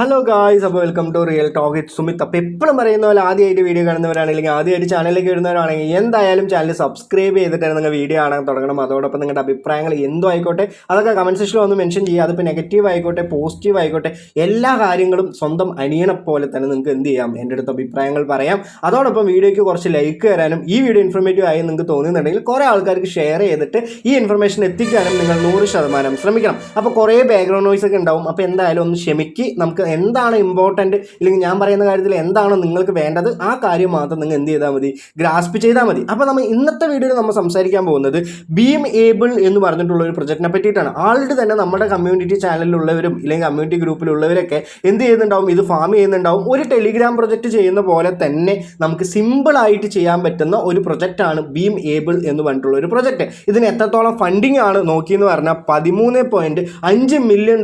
Hello guys, അപ്പോൾ welcome to real talk with Sumit. അപ്പോൾ എപ്പോഴും പറയുന്ന പോലെ ആദ്യമായിട്ട് വീഡിയോ കാണുന്നവരാണെങ്കിൽ ആദ്യമായിട്ട് ചാനലിലേക്ക് വരുന്നവരാണെങ്കിൽ എന്തായാലും ചാനൽ സബ്സ്ക്രൈബ് ചെയ്തിട്ടാണ് നിങ്ങൾ വീഡിയോ കാണാൻ തുടങ്ങണം. അതോടൊപ്പം നിങ്ങളുടെ അഭിപ്രായങ്ങൾ എന്തോ ആയിക്കോട്ടെ അതൊക്കെ കമൻറ്റ് സെക്ഷനിൽ ഒന്ന് മെൻഷൻ ചെയ്യുക. അതിപ്പോൾ നെഗറ്റീവ് ആയിക്കോട്ടെ പോസിറ്റീവ് ആയിക്കോട്ടെ എല്ലാ കാര്യങ്ങളും സ്വന്തം അനിയനെ പോലെ തന്നെ നിങ്ങൾക്ക് എന്ത് ചെയ്യാം, എൻ്റെ അടുത്ത് അഭിപ്രായങ്ങൾ പറയാം. അതോടൊപ്പം വീഡിയോയ്ക്ക് കുറച്ച് ലൈക്ക് തരാനും ഈ വീഡിയോ ഇൻഫോർമേറ്റീവ് ആയി നിങ്ങൾക്ക് തോന്നുന്നുണ്ടെങ്കിൽ കുറേ ആൾക്കാർക്ക് ഷെയർ ചെയ്തിട്ട് ഈ ഇൻഫർമേഷൻ എത്തിക്കാനും നിങ്ങൾ 100% ശ്രമിക്കണം. അപ്പോൾ കുറേ ബാക്ക്ഗ്രൗണ്ട് നോയ്സ് ഒക്കെ ഉണ്ടാവും. അപ്പോൾ എന്തായാലും ഒന്ന് ക്ഷമിക്ക്. നമുക്ക് എന്താണ് ഇമ്പോർട്ടൻറ്റ്, ഇല്ലെങ്കിൽ ഞാൻ പറയുന്ന കാര്യത്തിൽ എന്താണോ നിങ്ങൾക്ക് വേണ്ടത് ആ കാര്യം മാത്രം നിങ്ങൾ എന്ത് ചെയ്താൽ മതി, ഗ്രാസ്പ് ചെയ്താൽ മതി. അപ്പോൾ നമ്മൾ ഇന്നത്തെ വീഡിയോയിൽ നമ്മൾ സംസാരിക്കാൻ പോകുന്നത് ബീം ഏബിൾ എന്ന് പറഞ്ഞിട്ടുള്ള ഒരു പ്രൊജക്റ്റിനെ പറ്റിയിട്ടാണ്. ആൾറെഡി തന്നെ നമ്മുടെ കമ്മ്യൂണിറ്റി ചാനലിലുള്ളവരും ഇല്ലെങ്കിൽ കമ്മ്യൂണിറ്റി ഗ്രൂപ്പിലുള്ളവരൊക്കെ എന്ത് ചെയ്യുന്നുണ്ടാവും, ഇത് ഫാം ചെയ്യുന്നുണ്ടാവും. ഒരു ടെലിഗ്രാം പ്രൊജക്റ്റ് ചെയ്യുന്ന പോലെ തന്നെ നമുക്ക് സിമ്പിളായിട്ട് ചെയ്യാൻ പറ്റുന്ന ഒരു പ്രൊജക്റ്റാണ് ബീം ഏബിൾ എന്ന് പറഞ്ഞിട്ടുള്ള ഒരു പ്രൊജക്റ്റ്. ഇതിന് എത്രത്തോളം ഫണ്ടിങ് ആണ് നോക്കിയെന്ന് പറഞ്ഞാൽ $13.5 മില്യൺ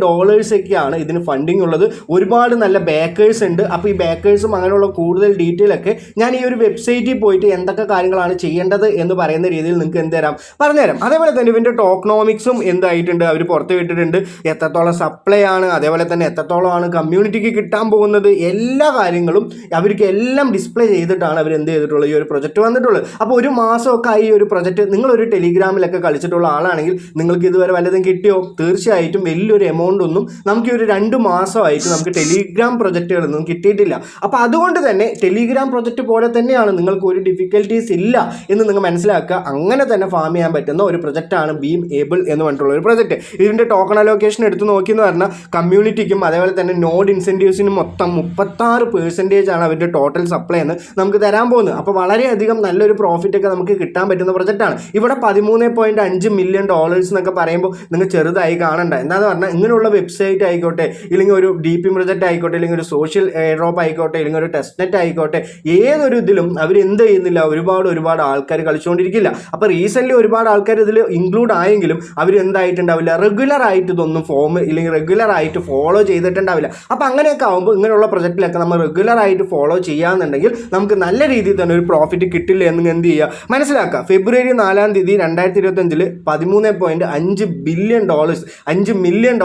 ഒക്കെയാണ് ഇതിന് ഫണ്ടിങ് ഉള്ളത്. ഒരുപാട് നല്ല ബാക്കേഴ്സ് ഉണ്ട്. അപ്പോൾ ഈ ബാക്കേഴ്സും അങ്ങനെയുള്ള കൂടുതൽ ഡീറ്റെയിൽ ഒക്കെ ഞാൻ ഈ ഒരു വെബ്സൈറ്റിൽ പോയിട്ട് എന്തൊക്കെ കാര്യങ്ങളാണ് ചെയ്യേണ്ടത് എന്ന് പറയുന്ന രീതിയിൽ നിങ്ങൾക്ക് എന്ത് തരാം പറഞ്ഞുതരാം. അതേപോലെ തന്നെ ഇവൻ്റെ ടോക്കണോമിക്സും എന്തായിട്ടുണ്ട് അവർ പുറത്ത് വിട്ടിട്ടുണ്ട്, എത്രത്തോളം സപ്ലൈ ആണ്, അതേപോലെ തന്നെ എത്രത്തോളമാണ് കമ്മ്യൂണിറ്റിക്ക് കിട്ടാൻ പോകുന്നത്, എല്ലാ കാര്യങ്ങളും അവർക്ക് എല്ലാം ഡിസ്പ്ലേ ചെയ്തിട്ടാണ് അവർ എന്ത് ചെയ്തിട്ടുള്ളത്, ഈ ഒരു പ്രൊജക്റ്റ് വന്നിട്ടുള്ളത്. അപ്പോൾ ഒരു മാസമൊക്കെ ആയി ഈ ഒരു പ്രൊജക്റ്റ്. നിങ്ങളൊരു ടെലിഗ്രാമിലൊക്കെ കളിച്ചിട്ടുള്ള ആളാണെങ്കിൽ നിങ്ങൾക്ക് ഇതുവരെ വല്ലതും കിട്ടിയോ? തീർച്ചയായിട്ടും വലിയൊരു എമൗണ്ട് ഒന്നും നമുക്ക് ഈ ഒരു 2 മാസമായിട്ട് നമുക്ക് ടെലിഗ്രാം പ്രൊജക്റ്റുകളൊന്നും കിട്ടിയിട്ടില്ല. അപ്പോൾ അതുകൊണ്ട് തന്നെ ടെലിഗ്രാം പ്രൊജക്റ്റ് പോലെ തന്നെയാണ്, നിങ്ങൾക്ക് ഒരു ഡിഫിക്കൽട്ടീസ് ഇല്ല എന്ന് നിങ്ങൾ മനസ്സിലാക്കുക. അങ്ങനെ തന്നെ ഫാം ചെയ്യാൻ പറ്റുന്ന ഒരു പ്രൊജക്റ്റാണ് ബീം ഏബിൾ എന്ന് പറഞ്ഞിട്ടുള്ള ഒരു പ്രൊജക്റ്റ്. ഇതിൻ്റെ ടോക്കൺ അലോക്കേഷൻ എടുത്ത് നോക്കിയെന്ന് പറഞ്ഞാൽ കമ്മ്യൂണിറ്റിക്കും അതേപോലെ തന്നെ നോഡ് ഇൻസെൻറ്റീവ്സിനും മൊത്തം 36% ആണ് അവരുടെ ടോട്ടൽ സപ്ലൈ എന്ന് നമുക്ക് തരാൻ പോകുന്നത്. അപ്പോൾ വളരെയധികം നല്ലൊരു പ്രോഫിറ്റ് ഒക്കെ നമുക്ക് കിട്ടാൻ പറ്റുന്ന പ്രൊജക്റ്റാണ്. ഇവിടെ $13.5 മില്യൺ എന്നൊക്കെ പറയുമ്പോൾ നിങ്ങൾ ചെറുതായി കാണണ്ട. എന്താണെന്ന് പറഞ്ഞാൽ ഇങ്ങനെയുള്ള വെബ്സൈറ്റ് ആയിക്കോട്ടെ, ഇല്ലെങ്കിൽ ഒരു DP പ്രൊജക്റ്റ് ആയിക്കോട്ടെ, അല്ലെങ്കിൽ ഒരു സോഷ്യൽ എയർ ഡ്രോപ്പ് ആയിക്കോട്ടെ, അല്ലെങ്കിൽ ഒരു ടെസ്റ്റ് നെറ്റ് ആയിക്കോട്ടെ, ഏതൊരു ഇതിലും അവർ എന്ത് ചെയ്യുന്നില്ല, ഒരുപാട് ആൾക്കാർ കളിച്ചുകൊണ്ടിരിക്കില്ല. അപ്പോൾ റീസെൻ്റ്ലി ഒരുപാട് ആൾക്കാർ ഇതിൽ ഇൻക്ലൂഡ് ആയെങ്കിലും അവർ എന്തായിട്ടുണ്ടാവില്ല, റെഗുലർ ആയിട്ട് ഇതൊന്നും ഫോം ഇല്ലെങ്കിൽ റെഗുലർ ആയിട്ട് ഫോളോ ചെയ്തിട്ടുണ്ടാവില്ല. അപ്പോൾ അങ്ങനെയൊക്കെ ആകുമ്പോൾ ഇങ്ങനെയുള്ള പ്രൊജക്റ്റിലൊക്കെ നമ്മൾ റെഗുലർ ആയിട്ട് ഫോളോ ചെയ്യാന്നുണ്ടെങ്കിൽ നമുക്ക് നല്ല രീതിയിൽ തന്നെ ഒരു പ്രോഫിറ്റ് കിട്ടില്ല എന്ന് എന്ത് ചെയ്യുക, മനസ്സിലാക്കുക. ഫെബ്രുവരി 4 2025 $13.5 ബില്യൺ $5 മില്യൺ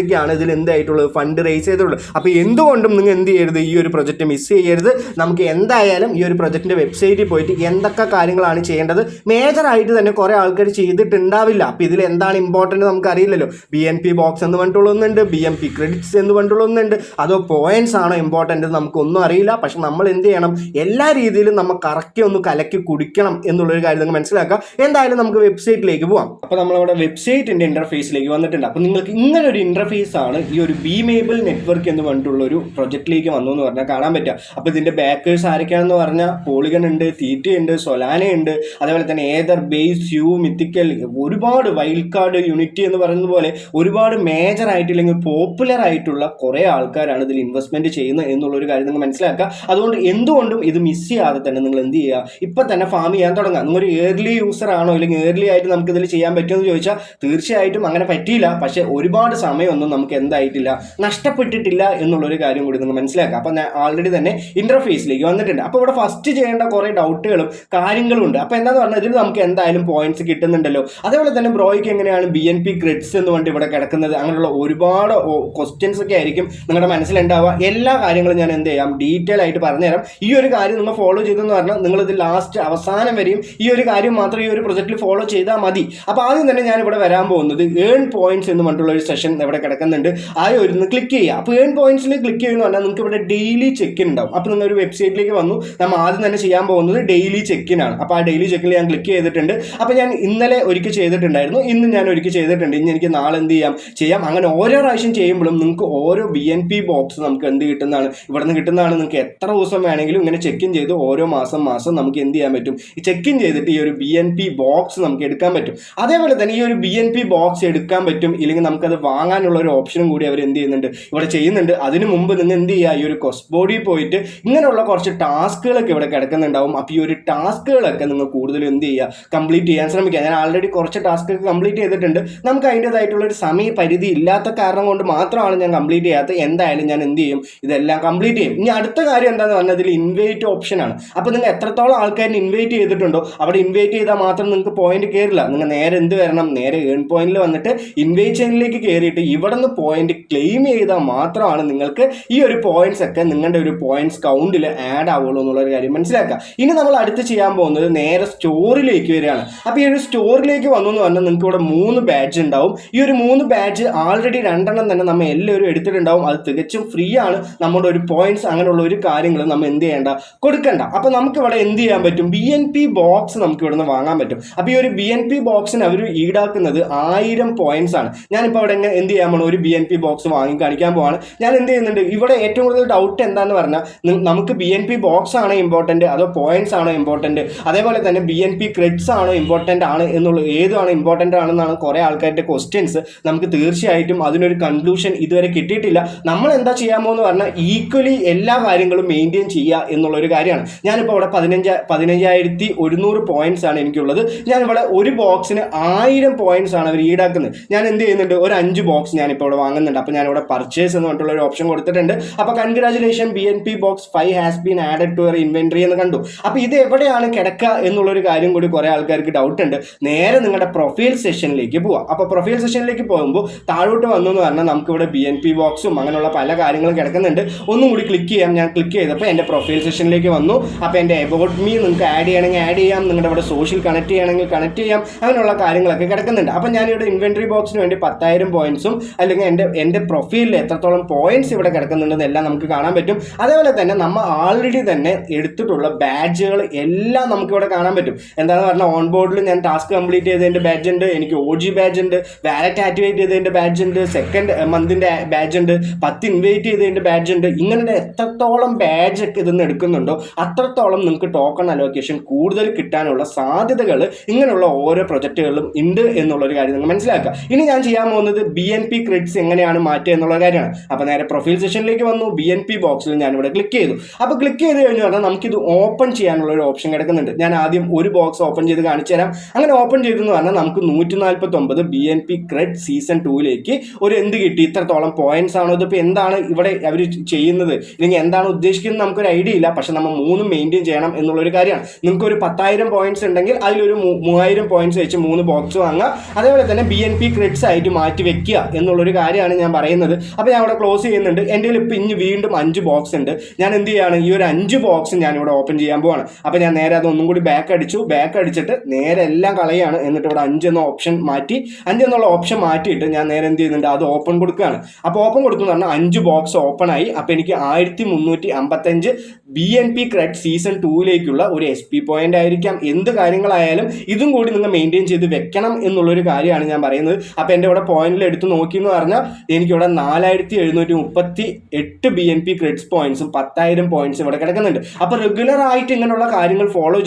ഒക്കെയാണ് ഇതിൽ എന്തായിട്ടുള്ളത് ഫണ്ട് റേസ് ചെയ്തിട്ടുള്ളത്. അപ്പോൾ എന്തുകൊണ്ടും നിങ്ങൾ എന്ത് ചെയ്യരുത്, ഈ ഒരു പ്രൊജക്റ്റ് മിസ് ചെയ്യരുത്. നമുക്ക് എന്തായാലും ഈ ഒരു പ്രൊജക്റ്റിൻ്റെ വെബ്സൈറ്റിൽ പോയിട്ട് എന്തൊക്കെ കാര്യങ്ങളാണ് ചെയ്യേണ്ടത് മേജറായിട്ട് തന്നെ കുറേ ആൾക്കാർ ചെയ്തിട്ടുണ്ടാവില്ല. അപ്പോൾ ഇതിൽ എന്താണ് ഇമ്പോർട്ടൻറ്റ് നമുക്ക് അറിയില്ലല്ലോ. BNP ബോക്സ് എന്ന് പറഞ്ഞിട്ടുള്ള ഒന്നുണ്ട്, BNP ക്രെഡിറ്റ്സ് എന്ന് പറഞ്ഞിട്ടുള്ള ഒന്നുണ്ട്, അതോ പോയിന്റ്സ് ആണോ ഇമ്പോർട്ടൻറ്റ് നമുക്കൊന്നും അറിയില്ല. പക്ഷെ നമ്മൾ എന്ത് ചെയ്യണം, എല്ലാ രീതിയിലും നമ്മൾ കറക്കി ഒന്ന് കലക്കി കുടിക്കണം എന്നുള്ളൊരു കാര്യം നിങ്ങൾ മനസ്സിലാക്കുക. എന്തായാലും നമുക്ക് വെബ്സൈറ്റിലേക്ക് പോവാം. അപ്പോൾ നമ്മളവിടെ വെബ്സൈറ്റിൻ്റെ ഇൻ്റർഫേസിലേക്ക് വന്നിട്ടുണ്ട്. അപ്പോൾ നിങ്ങൾക്ക് ഇങ്ങനെ ഒരു ഇൻ്റർഫേസ് ആണ് ഈ ഒരു ബീം ഏബിൾ നെറ്റ്വർക്ക് എന്ന് പറഞ്ഞിട്ടുള്ള ഒരു പ്രൊജക്റ്റിലേക്ക് വന്നു എന്ന് പറഞ്ഞാൽ കാണാൻ പറ്റുക. അപ്പോൾ ഇതിൻ്റെ ബാക്കേഴ്സ് ആരൊക്കെയാണെന്ന് പറഞ്ഞാൽ പോളിഗൺ ഉണ്ട്, തീറ്റ ഉണ്ട്, സൊലാന ഉണ്ട്, അതേപോലെ തന്നെ ഏതർ, ബേസ്, യു, മിത്തിക്കൽ, ഒരുപാട് വൈൽഡ് കാർഡ്, യൂണിറ്റി എന്ന് പറയുന്നത് പോലെ ഒരുപാട് മേജർ ആയിട്ട് അല്ലെങ്കിൽ പോപ്പുലർ ആയിട്ടുള്ള കുറേ ആൾക്കാരാണ് ഇതിൽ ഇൻവെസ്റ്റ്മെൻറ്റ് ചെയ്യുന്നത് എന്നുള്ളൊരു കാര്യം നിങ്ങൾ മനസ്സിലാക്കുക. അതുകൊണ്ട് എന്തുകൊണ്ടും ഇത് മിസ് ചെയ്യാതെ തന്നെ നിങ്ങൾ എന്ത് ചെയ്യുക, ഇപ്പം തന്നെ ഫാം ചെയ്യാൻ തുടങ്ങുക. നിങ്ങളൊരു ഏർലി യൂസർ ആണോ അല്ലെങ്കിൽ ഏർലി ആയിട്ട് നമുക്ക് ഇതിൽ ചെയ്യാൻ പറ്റുമെന്ന് ചോദിച്ചാൽ തീർച്ചയായിട്ടും അങ്ങനെ പറ്റിയില്ല. പക്ഷേ ഒരുപാട് സമയമൊന്നും നമുക്ക് എന്തായിട്ടില്ല, നഷ്ടപ്പെട്ടിട്ടില്ല എന്നുള്ളൊരു കാര്യം കൂടി നിങ്ങൾ മനസ്സിലാക്കുക. അപ്പോൾ ഞാൻ ആൾറെഡി തന്നെ ഇൻ്റർഫേസിലേക്ക് വന്നിട്ടുണ്ട്. അപ്പോൾ ഇവിടെ ഫസ്റ്റ് ചെയ്യേണ്ട കുറേ ഡൗട്ടുകളും കാര്യങ്ങളും ഉണ്ട്. അപ്പോൾ എന്താണെന്ന് പറഞ്ഞാൽ ഇതിൽ നമുക്ക് എന്തായാലും പോയിന്റ്സ് കിട്ടുന്നുണ്ടല്ലോ. അതേപോലെ തന്നെ ബ്രോയ്ക്ക് എങ്ങനെയാണ് BNP ക്രെഡിറ്റ്സ് എന്ന് പറഞ്ഞിട്ട് ഇവിടെ കിടക്കുന്നത്, അങ്ങനെയുള്ള ഒരുപാട് ക്വസ്റ്റ്യൻസ് ഒക്കെ ആയിരിക്കും നിങ്ങളുടെ മനസ്സിലുണ്ടാവുക. എല്ലാ കാര്യങ്ങളും ഞാൻ എന്ത് ചെയ്യാം, ഡീറ്റെയിൽ ആയിട്ട് പറഞ്ഞുതരാം. ഈ ഒരു കാര്യം നിങ്ങൾ ഫോളോ ചെയ്തെന്ന് പറഞ്ഞാൽ നിങ്ങളിത് ലാസ്റ്റ് അവസാനം വരെയും ഈ ഒരു കാര്യം മാത്രം ഈ ഒരു പ്രൊജക്റ്റിൽ ഫോളോ ചെയ്താൽ മതി. അപ്പോൾ ആദ്യം തന്നെ ഞാൻ ഇവിടെ വരാൻ പോകുന്നത് ഏൺ പോയിന്റ്സ് എന്ന് പറഞ്ഞിട്ടുള്ള ഒരു സെഷൻ ഇവിടെ കിടക്കുന്നുണ്ട്. ആ ഒരു ക്ലിക്ക് ചെയ്യുക. അപ്പോൾ ഏൺ പോയിന്റ്സിൽ ക്ലിക്ക് ചെയ്യുന്ന പറഞ്ഞാൽ നിങ്ങൾക്ക് ഇവിടെ ഡെയിലി ചെക്കിൻ ഉണ്ടാവും. അപ്പോൾ നിങ്ങൾ ഒരു വെബ്സൈറ്റിലേക്ക് വന്നു, നമ്മൾ ആദ്യം തന്നെ ചെയ്യാൻ പോകുന്നത് ഡെയിലി ചെക്കിനാണ്. അപ്പോൾ ആ ഡെയിലി ചെക്കിൽ ഞാൻ ക്ലിക്ക് ചെയ്തിട്ടുണ്ട്. അപ്പോൾ ഞാൻ ഇന്നലെ ഒരിക്കൽ ചെയ്തിട്ടുണ്ടായിരുന്നു, ഇന്ന് ഞാൻ ഒരിക്കൽ ചെയ്തിട്ടുണ്ട്, ഇനി എനിക്ക് നാളെ എന്ത് ചെയ്യാം. അങ്ങനെ ഓരോ പ്രാവശ്യം ചെയ്യുമ്പോഴും നിങ്ങൾക്ക് ഓരോ BNP ബോക്സ് നമുക്ക് എന്ത് കിട്ടുന്നതാണ്, ഇവിടെ നിന്ന് കിട്ടുന്നതാണ്. നിങ്ങൾക്ക് എത്ര ദിവസം വേണമെങ്കിലും ഇങ്ങനെ ചെക്കിൻ ചെയ്ത് ഓരോ മാസം നമുക്ക് എന്ത് ചെയ്യാൻ പറ്റും, ഈ ചെക്കിൻ ചെയ്തിട്ട് ഈ ഒരു BNP ബോക്സ് നമുക്ക് എടുക്കാൻ പറ്റും. അതേപോലെ തന്നെ ഈ ഒരു BNP ബോക്സ് എടുക്കാൻ പറ്റും, ഇല്ലെങ്കിൽ നമുക്കത് വാങ്ങാനുള്ള ഒരു ഓപ്ഷനും കൂടി അവർ എന്ത് ചെയ്യുന്നുണ്ട്, ഇവിടെ ചെയ്യുന്നുണ്ട്. അതിന് മുമ്പ് നിങ്ങൾ എന്ത് ചെയ്യുക, ഈ ഒരു കൊസ്ബോഡിയിൽ പോയിട്ട് ഇങ്ങനെയുള്ള കുറച്ച് ടാസ്കുകളൊക്കെ ഇവിടെ കിടക്കുന്നുണ്ടാവും. അപ്പോൾ ഈ ഒരു ടാസ്കുകളൊക്കെ നിങ്ങൾ കൂടുതലും എന്ത് ചെയ്യുക, കംപ്ലീറ്റ് ചെയ്യാൻ ശ്രമിക്കുക. ഞാൻ ആൾറെഡി കുറച്ച് ടാസ്കുകൾ കംപ്ലീറ്റ് ചെയ്തിട്ടുണ്ട്. നമുക്ക് അതിൻ്റേതായിട്ടുള്ള ഒരു സമയപരിധി ഇല്ലാത്ത കാരണം കൊണ്ട് മാത്രമാണ് ഞാൻ കംപ്ലീറ്റ് ചെയ്യാത്തത്. എന്തായാലും ഞാൻ എന്ത് ചെയ്യും, ഇതെല്ലാം കംപ്ലീറ്റ് ചെയ്യും. ഇനി അടുത്ത കാര്യം എന്താണെന്ന് പറഞ്ഞാൽ ഇതിൽ ഇൻവൈറ്റ് ഓപ്ഷനാണ്. അപ്പോൾ നിങ്ങൾ എത്രത്തോളം ആൾക്കാരിനെ ഇൻവൈറ്റ് ചെയ്തിട്ടുണ്ടോ അവിടെ ഇൻവൈറ്റ് ചെയ്താൽ മാത്രം നിങ്ങൾക്ക് പോയിന്റ് കയറില്ല. നിങ്ങൾ നേരെ എന്ത് വരണം, നേരെ ഏൺ പോയിന്റിൽ വന്നിട്ട് ഇൻവൈറ്റ് ചെയിനിലേക്ക് കയറിയിട്ട് ഇവിടെ നിന്ന് പോയിന്റ് ക്ലെയിം ചെയ്താൽ മാത്രം മാത്രമാണ് നിങ്ങൾക്ക് ഈ ഒരു പോയിന്റ്സ് ഒക്കെ നിങ്ങളുടെ ഒരു പോയിന്റ്സ് കൗണ്ടിൽ ആഡ് ആവുള്ളൂ എന്നുള്ളൊരു കാര്യം മനസ്സിലാക്കുക. ഇനി നമ്മൾ അടുത്ത് ചെയ്യാൻ പോകുന്നത് നേരെ സ്റ്റോറിലേക്ക് വരികയാണ്. അപ്പോൾ ഈ ഒരു സ്റ്റോറിലേക്ക് വന്നു എന്ന് പറഞ്ഞാൽ നിങ്ങൾക്ക് ഇവിടെ 3 ബാഡ്ജ് ഉണ്ടാവും. ഈ ഒരു 3 ബാഡ്ജ് ആൾറെഡി 2 തന്നെ നമ്മൾ എല്ലാവരും എടുത്തിട്ടുണ്ടാവും. അത് തികച്ചും ഫ്രീ ആണ്. നമ്മുടെ ഒരു പോയിന്റ്സ് അങ്ങനെയുള്ള ഒരു കാര്യങ്ങളും നമ്മൾ എന്ത് ചെയ്യേണ്ട, കൊടുക്കണ്ട. അപ്പോൾ നമുക്ക് ഇവിടെ എന്ത് ചെയ്യാൻ പറ്റും, BNP ബോക്സ് നമുക്ക് ഇവിടെ നിന്ന് വാങ്ങാൻ പറ്റും. അപ്പോൾ ഈ ഒരു BNP ബോക്സിന് അവർ ഈടാക്കുന്നത് 1000 പോയിന്റ്സ് ആണ്. ഞാനിപ്പോൾ അവിടെ എന്ത് ചെയ്യാൻ പോകണം, ഒരു BNP ബോക്സ് വാങ്ങി കാണിക്കാൻ പോവാണ്. ഞാൻ എന്ത് ചെയ്യുന്നുണ്ട്, ഇവിടെ ഏറ്റവും കൂടുതൽ ഡൗട്ട് എന്താണെന്ന് പറഞ്ഞാൽ നമുക്ക് BNP ബോക്സ് ആണോ ഇമ്പോർട്ടൻറ്റ് അതോ പോയിന്റ്സ് ആണോ ഇമ്പോർട്ടൻറ്റ്, അതേപോലെ തന്നെ BNP ക്രെഡിറ്റ്സ് ആണോ ഇമ്പോർട്ടൻ്റ് ആണ് എന്നുള്ള ഏതാണ് ഇമ്പോർട്ടൻ്റ് ആണെന്നാണ് കുറേ ആൾക്കാരുടെ ക്വസ്റ്റ്യൻസ്. നമുക്ക് തീർച്ചയായിട്ടും അതിനൊരു കൺക്ലൂഷൻ ഇതുവരെ കിട്ടിയിട്ടില്ല. നമ്മൾ എന്താ ചെയ്യാൻ പോകുന്നത് പറഞ്ഞാൽ ഈക്വലി എല്ലാ കാര്യങ്ങളും മെയിൻറ്റെയിൻ ചെയ്യുക എന്നുള്ളൊരു കാര്യമാണ്. ഞാനിപ്പോൾ ഇവിടെ 15,100 പോയിന്റ്സ് ആണ് എനിക്കുള്ളത്. ഞാനിവിടെ ഒരു ബോക്സിന് 1000 പോയിന്റ്സ് ആണ് അവർ ഈടാക്കുന്നത്. ഞാൻ എന്ത് ചെയ്യുന്നുണ്ട്, ഒരു 5 ബോക്സ് ഞാനിപ്പോൾ ഇവിടെ വാങ്ങുന്നുണ്ട്. അപ്പോൾ ഞാനിവിടെ പർച്ചേസ് എന്ന് പറഞ്ഞിട്ടുള്ള ഒരു ഓപ്ഷൻ കൊടുത്തിട്ടുണ്ട്. അപ്പോൾ congratulation, BNP box 5 has been added to your inventory എന്ന് കണ്ടു. അപ്പോൾ ഇത് എവിടെയാണ് കിടക്കുക എന്നുള്ളൊരു കാര്യം കൂടി കുറേ ആൾക്കാർക്ക് ഡൗട്ട് ഉണ്ട്. നേരെ നിങ്ങളുടെ പ്രൊഫൈൽ സെഷനിലേക്ക് പോവാം. അപ്പോൾ പ്രൊഫൈൽ സെഷനിലേക്ക് പോകുമ്പോൾ താഴോട്ട് വന്നു എന്ന് പറഞ്ഞാൽ നമുക്കിവിടെ BNP ബോക്സും അങ്ങനെയുള്ള പല കാര്യങ്ങളും കിടക്കുന്നുണ്ട്. ഒന്നും കൂടി ക്ലിക്ക് ചെയ്യാം. ഞാൻ ക്ലിക്ക് ചെയ്തപ്പോൾ എൻ്റെ പ്രൊഫൈൽ സെഷനിലേക്ക് വന്നു. അപ്പോൾ എൻ്റെ എബൌട്ട് മീ നിങ്ങൾക്ക് ആഡ് ചെയ്യണമെങ്കിൽ ആഡ് ചെയ്യാം, നിങ്ങളുടെ ഇവിടെ സോഷ്യൽ കണക്ട് ചെയ്യണമെങ്കിൽ കണക്ട് ചെയ്യാം, അങ്ങനെയുള്ള കാര്യങ്ങളൊക്കെ കിടക്കുന്നുണ്ട്. അപ്പോൾ ഞാനിവിടെ ഇൻവെന്ററി ബോക്സിന് വേണ്ടി 10,000 പോയിന്റ്സും അല്ലെങ്കിൽ എൻ്റെ പ്രൊഫൈലിൽ എത്രത്തോളം പോയിന്റ്സ് ഇവിടെ കിടക്കുന്നുണ്ടെന്ന് എല്ലാം നമുക്ക് കാണാൻ പറ്റും. അതേപോലെ തന്നെ നമ്മൾ ആൾറെഡി തന്നെ എടുത്തിട്ടുള്ള ബാഡ്ജുകൾ എല്ലാം നമുക്കിവിടെ കാണാൻ പറ്റും. എന്താണെന്ന് പറഞ്ഞാൽ ഓൺ ബോർഡിൽ ഞാൻ ടാസ്ക് കംപ്ലീറ്റ് ചെയ്തതിൻ്റെ ബാഡ്ജ് ഉണ്ട്, എനിക്ക് OG ബാഡ്ജ് ഉണ്ട്, വാലറ്റ് ആക്ടിവേറ്റ് ചെയ്തതിൻ്റെ ബാഡ്ജ് ഉണ്ട്, സെക്കൻഡ് മന്തിൻ്റെ ബാഡ്ജ് ഉണ്ട്, 10 ഇൻവൈറ്റ് ചെയ്തതിൻ്റെ ബാഡ്ജ് ഉണ്ട്. ഇങ്ങനെ എത്രത്തോളം ബാഡ്ജ് ഒക്കെ ഇതൊന്ന് എടുക്കുന്നുണ്ടോ അത്രത്തോളം നിങ്ങൾക്ക് ടോക്കൺ അലോക്കേഷൻ കൂടുതൽ കിട്ടാനുള്ള സാധ്യതകൾ ഇങ്ങനെയുള്ള ഓരോ പ്രൊജക്റ്റുകളിലും ഉണ്ട് എന്നുള്ളൊരു കാര്യം നിങ്ങൾ മനസ്സിലാക്കുക. ഇനി ഞാൻ ചെയ്യാൻ പോകുന്നത് BNP ക്രെഡിറ്റ്സ് എങ്ങനെയാണ് മാറ്റുക എന്നുള്ള കാര്യമാണ്. അപ്പോൾ നേരെ പ്രൊഫൈൽ സെഷനിലേക്ക് വന്നു. BNP ബോക്സിൽ ഞാനിവിടെ ക്ലിക്ക് ചെയ്തു. അപ്പോൾ ക്ലിക്ക് ചെയ്ത് കഴിഞ്ഞു പറഞ്ഞാൽ നമുക്കിത് ഓപ്പൺ ചെയ്യാനുള്ള ഒരു ഓപ്ഷൻ കിടക്കുന്നുണ്ട്. ഞാൻ ആദ്യം ഒരു ബോക്സ് ഓപ്പൺ ചെയ്ത് കാണിച്ചു തരാം. അങ്ങനെ ഓപ്പൺ ചെയ്തെന്ന് പറഞ്ഞാൽ നമുക്ക് 149 BNP ക്രെഡിറ്റ് സീസൺ 2ലേക്ക് ഒരു എന്ത് കിട്ടി, ഇത്രത്തോളം പോയിന്റ്സ് ആണോ, ഇതിപ്പോൾ എന്താണ് ഇവിടെ അവർ ചെയ്യുന്നത് ഇല്ലെങ്കിൽ എന്താണ് ഉദ്ദേശിക്കുന്നത് നമുക്കൊരു ഐഡിയ ഇല്ല. പക്ഷെ നമ്മൾ 3 മെയിൻറ്റെയിൻ ചെയ്യണം എന്നുള്ളൊരു കാര്യമാണ്. നിങ്ങൾക്ക് ഒരു 10,000 പോയിന്റ്സ് ഉണ്ടെങ്കിൽ അതിലൊരു 3000 പോയിന്റ്സ് വെച്ച് 3 ബോക്സ് വാങ്ങുക. അതേപോലെ തന്നെ BNP ക്രെഡിറ്റ്സ് ആയിട്ട് മാറ്റി വെക്കുക എന്നുള്ളൊരു കാര്യമാണ് ഞാൻ പറയുന്നത്. അപ്പോൾ ഞാൻ ഇവിടെ ക്ലോസ് ചെയ്യുന്നുണ്ട്. എൻ്റെ ഇപ്പോൾ ഇനി വീണ്ടും 5 ബോക്സ് ഉണ്ട്. ഞാൻ എന്ത് ചെയ്യുകയാണ്, ഈ ഒരു 5 ബോക്സ് ഞാനിവിടെ ഓപ്പൺ ചെയ്യാൻ പോവാണ്. അപ്പോൾ ഞാൻ നേരെ അതൊന്നും കൂടി ബാക്ക് അടിച്ചിട്ട് നേരെ എല്ലാം കളയാണ്. എന്നിട്ട് ഇവിടെ 5 എന്നുള്ള ഓപ്ഷൻ മാറ്റിയിട്ട് ഞാൻ നേരെ എന്ത് ചെയ്യുന്നുണ്ട്, അത് ഓപ്പൺ കൊടുക്കുകയാണ്. അപ്പോൾ ഓപ്പൺ കൊടുക്കുന്നു പറഞ്ഞാൽ 5 ബോക്സ് ഓപ്പൺ ആയി. അപ്പോൾ എനിക്ക് 1355 BNP ക്രെഡിറ്റ് സീസൺ 2ലേക്കുള്ള ഒരു SP പോയിന്റ് ആയിരിക്കാം. എന്ത് കാര്യങ്ങളായാലും ഇതും കൂടി നിങ്ങൾ മെയിൻറ്റെയിൻ ചെയ്ത് വെക്കണം എന്നുള്ളൊരു കാര്യമാണ് ഞാൻ പറയുന്നത്. അപ്പോൾ എൻ്റെ ഇവിടെ പോയിന്റിൽ എടുത്ത് നോക്കി എന്ന് പറഞ്ഞാൽ എനിക്കിവിടെ 4738 BNP ക്രെഡിറ്റ്സ് പോയിന്റ്സും 10,000 പോയിന്റ്സും ഇവിടെ കിടക്കുന്നുണ്ട്. അപ്പോൾ റെഗുലർ ആയിട്ട് ഇങ്ങനെയുള്ള കാര്യങ്ങൾ ഫോളോ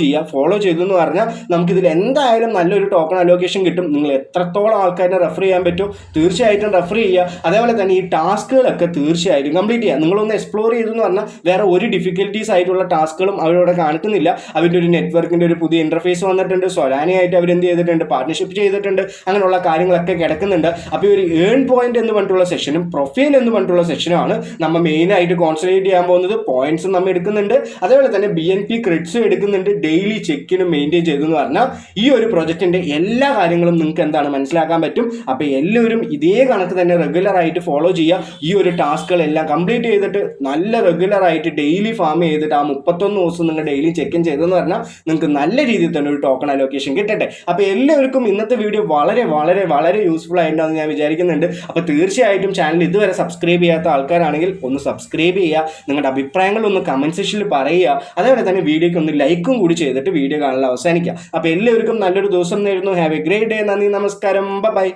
ചെയ്തെന്ന് പറഞ്ഞാൽ നമുക്കിതിൽ എന്തായാലും നല്ലൊരു ടോക്കൺ അലോക്കേഷൻ കിട്ടും. നിങ്ങൾ എത്രത്തോളം ആൾക്കാരെ റെഫർ ചെയ്യാൻ പറ്റുമോ തീർച്ചയായിട്ടും റെഫർ ചെയ്യുക. അതേപോലെ തന്നെ ഈ ടാസ്കുകളൊക്കെ തീർച്ചയായിട്ടും കംപ്ലീറ്റ് ചെയ്യുക. നിങ്ങളൊന്ന് എക്സ്പ്ലോർ ചെയ്തെന്ന് പറഞ്ഞാൽ വേറെ ഒരു ഡിഫിക്കൽട്ടീസ് ആയിട്ടുള്ള ടാസ്കുകളും അവരവിടെ കാണിക്കുന്നില്ല. അവരുടെ ഒരു നെറ്റ്വർക്കിൻ്റെ ഒരു പുതിയ ഇന്റർഫേസ് വന്നിട്ടുണ്ട്. സൊലാനയായിട്ട് അവരെന്ത് ചെയ്തിട്ടുണ്ട്, പാർട്ണർഷിപ്പ് ചെയ്തിട്ടുണ്ട്. അങ്ങനെയുള്ള കാര്യങ്ങളൊക്കെ കിടക്കുന്നുണ്ട്. അപ്പോൾ ഒരു ഏൺ പോയിന്റ് എന്ന് പറഞ്ഞിട്ടുള്ള സെഷനും പ്രൊഫൈൽ എന്ന് പറഞ്ഞിട്ടുള്ള സെഷനുമാണ് നമ്മൾ മെയിനായിട്ട് കോൺസെൻട്രേറ്റ് ചെയ്യാൻ പോകുന്നത്. പോയിന്റ്സും നമ്മൾ എടുക്കുന്നുണ്ട്, അതേപോലെ തന്നെ BNP ക്രെഡിറ്റ്സും എടുക്കുന്നുണ്ട്. ഡെയിലി ചെക്കിനും മെയിൻറ്റെയിൻ ചെയ്തെന്ന് പറഞ്ഞാൽ ഈ ഒരു പ്രൊജക്റ്റിൻ്റെ എല്ലാ കാര്യങ്ങളും നിങ്ങൾക്ക് എന്താണ് മനസ്സിലാക്കാൻ പറ്റും. അപ്പോൾ എല്ലാവരും ഇതേ കണക്ക് തന്നെ റെഗുലർ ആയിട്ട് ഫോളോ ചെയ്യുക. ഈ ഒരു ടാസ്കുകളെല്ലാം കംപ്ലീറ്റ് ചെയ്തിട്ട് നല്ല റെഗുലർ ആയിട്ട് ഡെയിലി ഫാം ചെയ്തിട്ട് ആ 31 ദിവസം നിങ്ങൾ ഡെയിലി ചെക്ക് ഇൻ ചെയ്തെന്ന് പറഞ്ഞാൽ നിങ്ങൾക്ക് നല്ല രീതിയിൽ തന്നെ ഒരു ടോക്കൺ അലോക്കേഷൻ കിട്ടട്ടെ. അപ്പോൾ എല്ലാവർക്കും ഇന്നത്തെ വീഡിയോ വളരെ വളരെ വളരെ യൂസ്ഫുൾ ആയിട്ടുണ്ടെന്ന് ഞാൻ വിചാരിക്കുന്നുണ്ട്. അപ്പോൾ തീർച്ചയായിട്ടും ചാനൽ ഇതുവരെ സബ്സ്ക്രൈബ് ചെയ്യാത്ത ആൾക്കാരാണെങ്കിൽ ഒന്ന് സബ്സ്ക്രൈബ് ചെയ്യുക. നിങ്ങളുടെ അഭിപ്രായങ്ങളൊന്ന് കമൻറ്റ് സെക്ഷനിൽ പറയുക. അതേപോലെ തന്നെ വീഡിയോയ്ക്ക് ഒന്ന് ലൈക്കും കൂടി ചെയ്തിട്ട് വീഡിയോ കാണാൻ അവസാനിക്കുക. അപ്പോൾ എല്ലാവർക്കും നല്ലൊരു ദിവസം നേരുന്നു. Have A great day. നന്ദി, നമസ്കാരം, ബൈ.